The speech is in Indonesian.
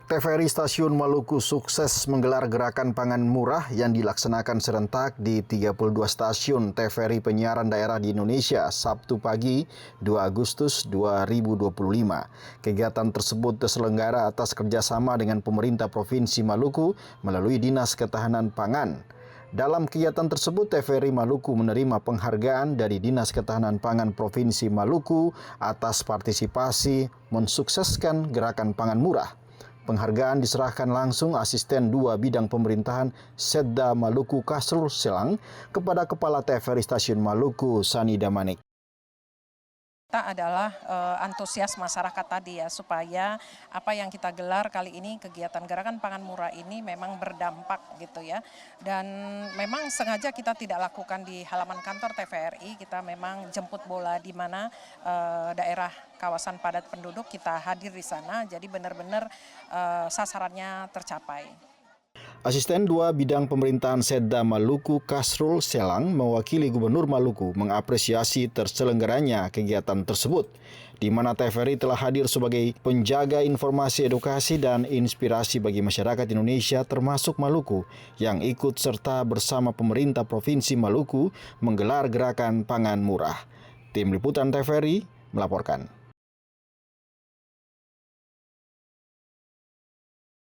TVRI Stasiun Maluku sukses menggelar gerakan pangan murah yang dilaksanakan serentak di 32 stasiun TVRI penyiaran daerah di Indonesia Sabtu pagi 2 Agustus 2025. Kegiatan tersebut terselenggara atas kerjasama dengan pemerintah Provinsi Maluku melalui Dinas Ketahanan Pangan. Dalam kegiatan tersebut, TVRI Maluku menerima penghargaan dari Dinas Ketahanan Pangan Provinsi Maluku atas partisipasi mensukseskan gerakan pangan murah. Penghargaan diserahkan langsung Asisten 2 Bidang Pemerintahan Sedda Maluku Kasrul Selang kepada Kepala TVRI Stasiun Maluku Sani Damanik. Kita adalah antusias masyarakat tadi ya, supaya apa yang kita gelar kali ini, kegiatan gerakan pangan murah ini memang berdampak gitu ya. Dan memang sengaja kita tidak lakukan di halaman kantor TVRI, kita memang jemput bola di mana daerah kawasan padat penduduk kita hadir di sana, jadi benar-benar sasarannya tercapai. Asisten 2 Bidang Pemerintahan Sedda Maluku Kasrul Selang mewakili Gubernur Maluku mengapresiasi terselenggaranya kegiatan tersebut, di mana TVRI telah hadir sebagai penjaga informasi, edukasi, dan inspirasi bagi masyarakat Indonesia termasuk Maluku yang ikut serta bersama pemerintah Provinsi Maluku menggelar gerakan pangan murah. Tim Liputan TVRI melaporkan.